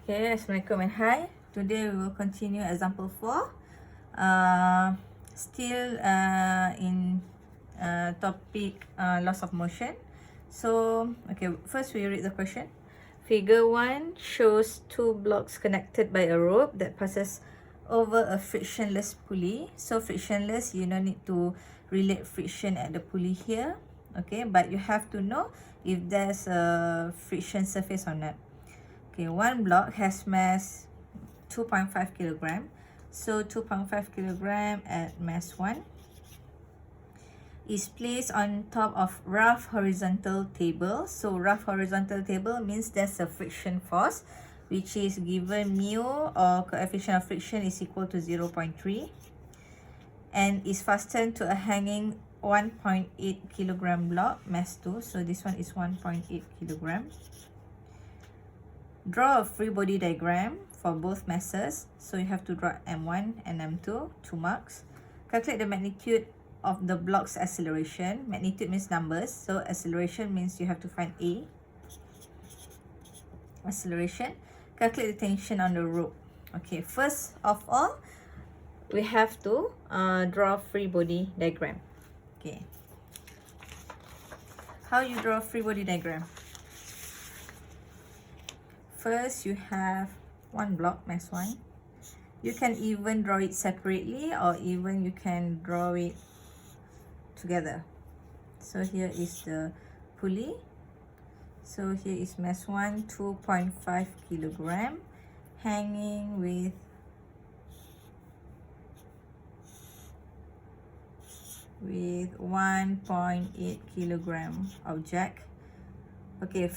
Okay, Assalamualaikum and hi. Today we will continue example 4. Still in topic loss of motion. So, okay, first we read the question. Figure 1 shows two blocks connected by a rope that passes over a frictionless pulley. So frictionless, you don't need to relate friction at the pulley here. Okay, but you have to know if there's a friction surface or not. Okay, one block has mass 2.5 kilogram. So 2.5 kilogram at mass 1 is placed on top of rough horizontal table. So rough horizontal table means there's a friction force, which is given mu, or coefficient of friction, is equal to 0.3, and is fastened to a hanging 1.8 kilogram block, mass 2. So this one is 1.8 kilogram. Draw a free body diagram for both masses. So you have to draw M1 and M2, 2 marks. Calculate the magnitude of the block's acceleration. Magnitude means numbers, so acceleration means you have to find A. Acceleration. Calculate the tension on the rope. Okay, first of all, we have to draw free body diagram. Okay. How you draw free body diagram? First, you have one block, mass 1. You can even draw it separately, or even you can draw it together. So here is the pulley. So here is mass 1, 2.5 kilogram, hanging with with 1.8 kilogram object. Okay,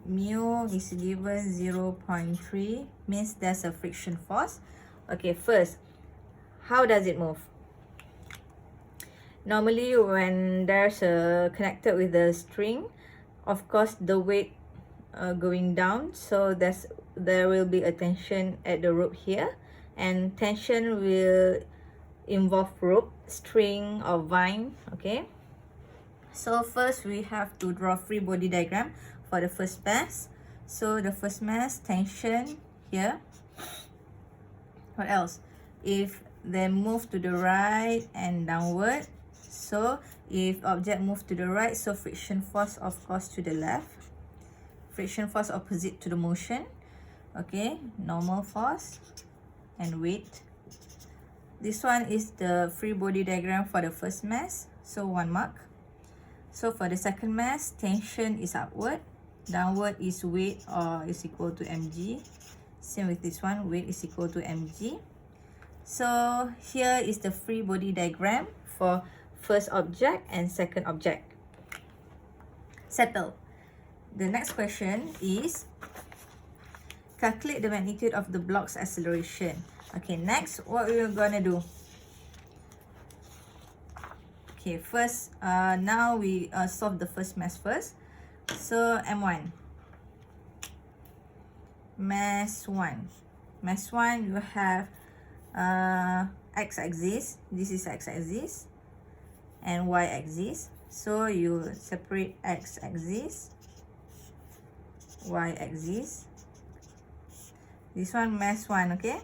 mu is given 0.3, means there's a friction force. Okay, first, how does it move? Normally when there's a connected with the string, of course the weight going down, so there will be a tension at the rope here, and tension will involve rope, string, or vine. Okay, so first we have to draw free body diagram for the first mass. So the first mass, tension here. What else? If they move to the right and downward, so if object move to the right, so friction force, of course, to the left. Friction force opposite to the motion. Okay, normal force and weight. This one is the free body diagram for the first mass, so 1 mark. So for the second mass, tension is upward, downward is weight, or is equal to mg. Same with this one, weight is equal to mg. So here is the free body diagram for first object and second object. Settle. The next question is calculate the magnitude of the block's acceleration. Okay, next, what we're gonna do? Okay, first, now we solve the first mass first. So M1, mass 1. Mass 1, you have x-axis. This is x-axis and y-axis. So you separate x-axis, y-axis. This one mass 1. Okay,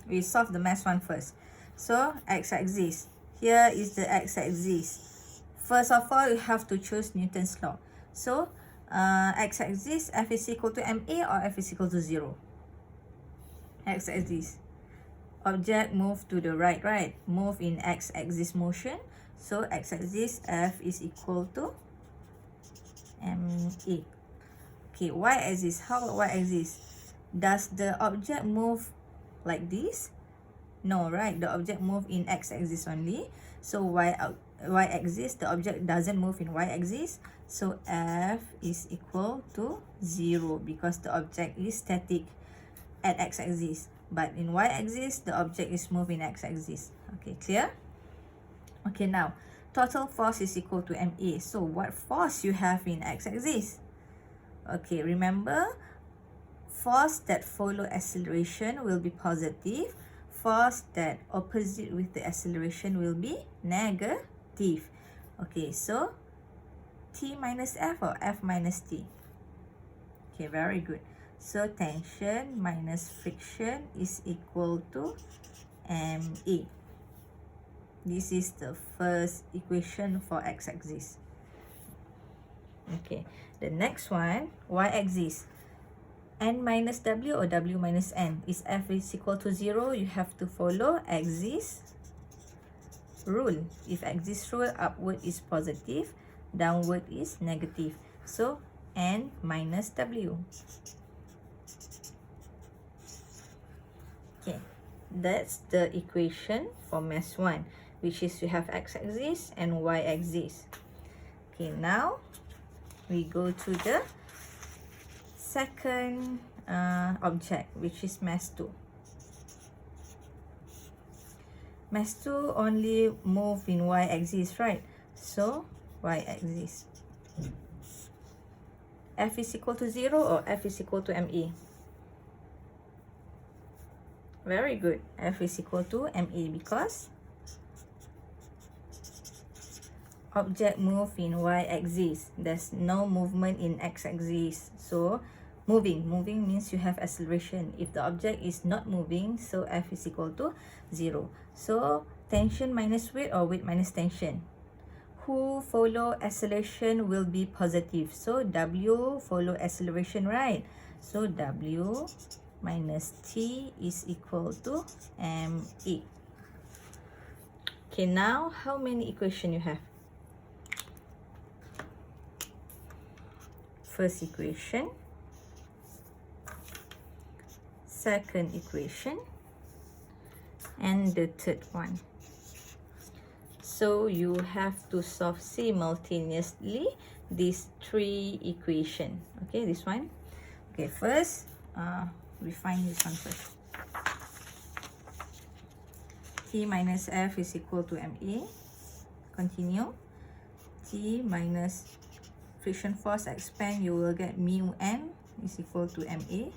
we solve the mass 1 first. So x-axis, here is the x-axis. First of all, you have to choose Newton's law. So x-axis, F is equal to ma, or F is equal to 0. X-axis, object move to the right, right? Move in x-axis motion. So x-axis, F is equal to ma. Okay, y-axis, how about y-axis? Does the object move like this? No, right? The object move in x-axis only. So y-axis, the object doesn't move in y-axis. So F is equal to 0 because the object is static at x-axis. But in y-axis, the object is moving x-axis. Okay, clear? Okay, now, total force is equal to ma. So what force you have in x-axis? Okay, remember, force that follow acceleration will be positive. Force that opposite with the acceleration will be negative. Okay, so T minus F or F minus T. Okay, very good. So tension minus friction is equal to MA. This is the first equation for x-axis. Okay, the next one, y-axis. N minus W or W minus N. Is F is equal to 0, you have to follow axis rule. If axis rule, upward is positive, downward is negative. So N minus W. Okay, that's the equation for mass 1, which is we have x-axis and y-axis. Okay, now we go to the second object, which is mass 2. Mass 2 only move in y-axis, right? So y-axis. F is equal to 0 or F is equal to MA? Very good. F is equal to MA because object move in y-axis. There's no movement in x-axis. So moving means you have acceleration. If the object is not moving, so F is equal to 0. So tension minus weight or weight minus tension. Who follow acceleration will be positive. So W follow acceleration, right? So W minus T is equal to MA. Okay, now how many equation you have? First equation, second equation, and the third one. So you have to solve simultaneously these three equations. Okay, this one. Okay, first, we find this one first. T minus F is equal to MA. Continue. T minus friction force expand, you will get mu N is equal to MA.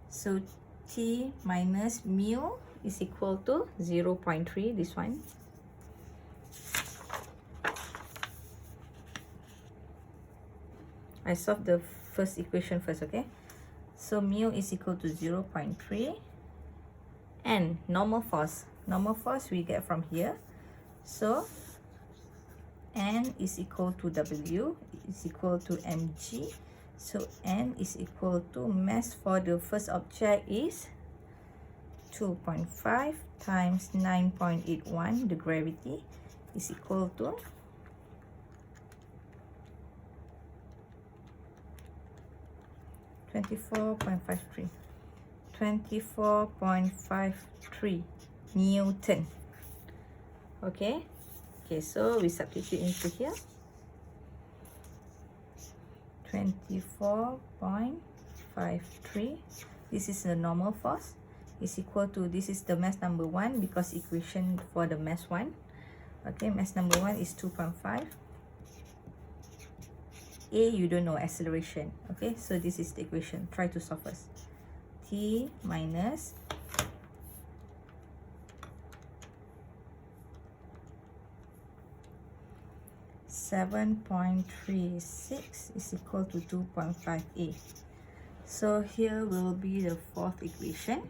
So T minus mu is equal to 0.3, this one. I solve the first equation first, okay? So mu is equal to 0.3. And normal force. Normal force we get from here. So N is equal to W is equal to mg. So N is equal to mass for the first object is 2.5 times 9.81. The gravity is equal to 24.53. 24.53 Newton. Okay. Okay, so we substitute into here. 24.53. This is the normal force. Is equal to, this is the mass number 1 because equation for the mass 1. Okay, mass number 1 is 2.5. A, you don't know, acceleration. Okay, so this is the equation. Try to solve first. T minus 7.36 is equal to 2.58. So here will be the fourth equation.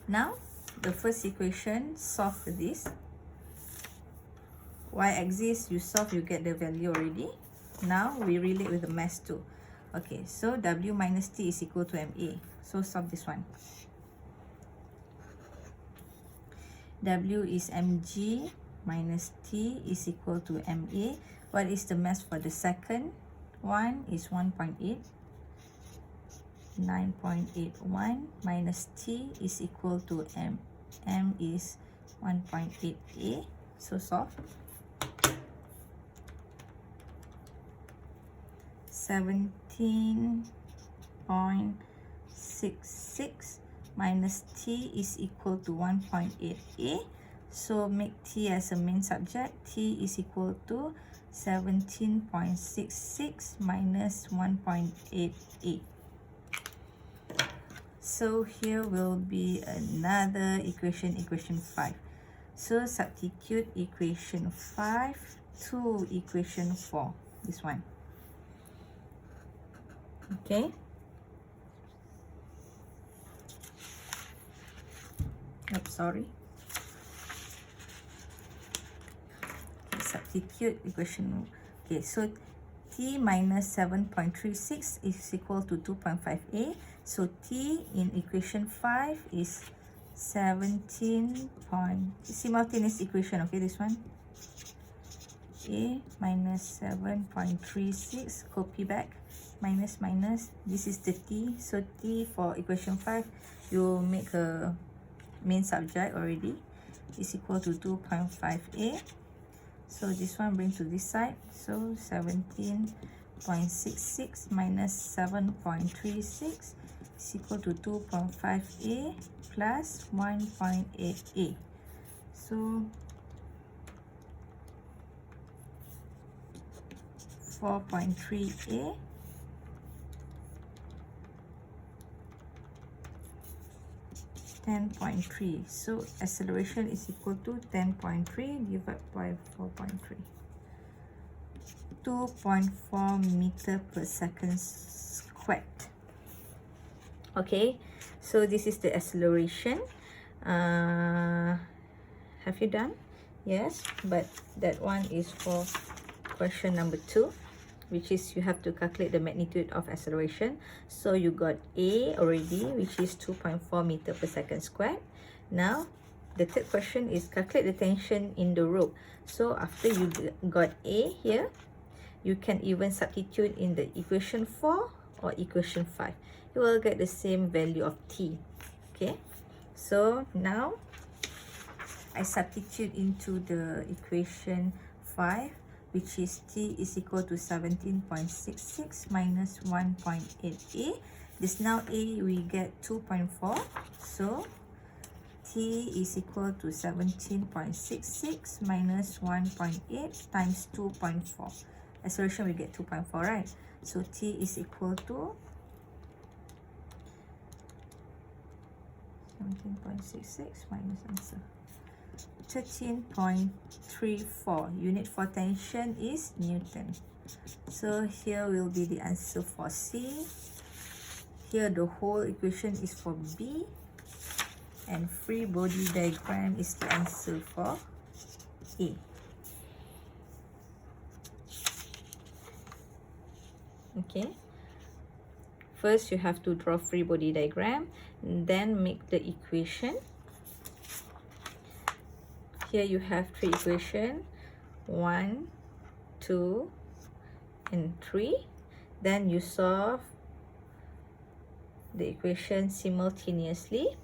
Now, the first equation, solve this. Y-axis, you solve, you get the value already. Now, we relate with the mass 2. Okay, so W minus T is equal to MA. So, solve this one. W is mg minus T is equal to MA. What is the mass for the second one? Is 1.8. 9.81 minus T is equal to M. M is 1.8A. So solve. 17.66 minus T is equal to 1.8A. So make T as a main subject. T is equal to 17.66 minus 1.88. So here will be another equation, equation 5. So substitute equation 5 to equation 4. This one. Okay. Oops, sorry. Substitute equation. Okay, so t minus 7.36 is equal to 2.5a. So t in equation 5 is 17 point, simultaneous equation, okay, this one. A minus 7.36, copy back, minus minus, this is the t. So t for equation 5, you make a main subject already, is equal to 2.5a. So this one bring to this side, so 17.66 minus 7.36 is equal to 2.5a plus 1.8a. So 4.3a (10.3). So acceleration is equal to 10.3 divided by 4.3. 2.4 meter per second squared. Okay, so this is the acceleration. Have you done? Yes, but that one is for question number 2, which is you have to calculate the magnitude of acceleration. So you got A already, which is 2.4 meter per second squared. Now the third question is calculate the tension in the rope. So after you got A here, you can even substitute in the equation 4 or equation 5. You will get the same value of T. Okay, so now I substitute into the equation 5, which is t is equal to 17.66 minus 1.8a. This now a we get 2.4, so t is equal to 17.66 minus 1.8 times 2.4. Acceleration we get 2.4, right? So t is equal to 17.66 minus answer 13.34. Unit for tension is Newton. So here will be the answer for C. Here the whole equation is for B. And free body diagram is the answer for A. Okay. First you have to draw free body diagram, then make the equation. Here you have 3 equations, 1, 2, and 3. Then you solve the equation simultaneously.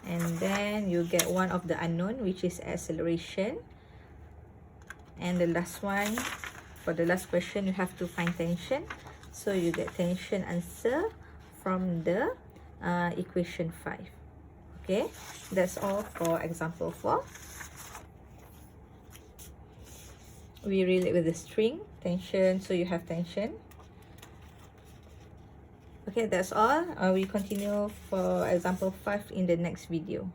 And then you get one of the unknown, which is acceleration. And the last one, for the last question, you have to find tension. So you get tension answer from the equation 5. Okay, that's all for example 4. We relate with the string, tension, so you have tension. Okay, that's all. We continue for example 5 in the next video.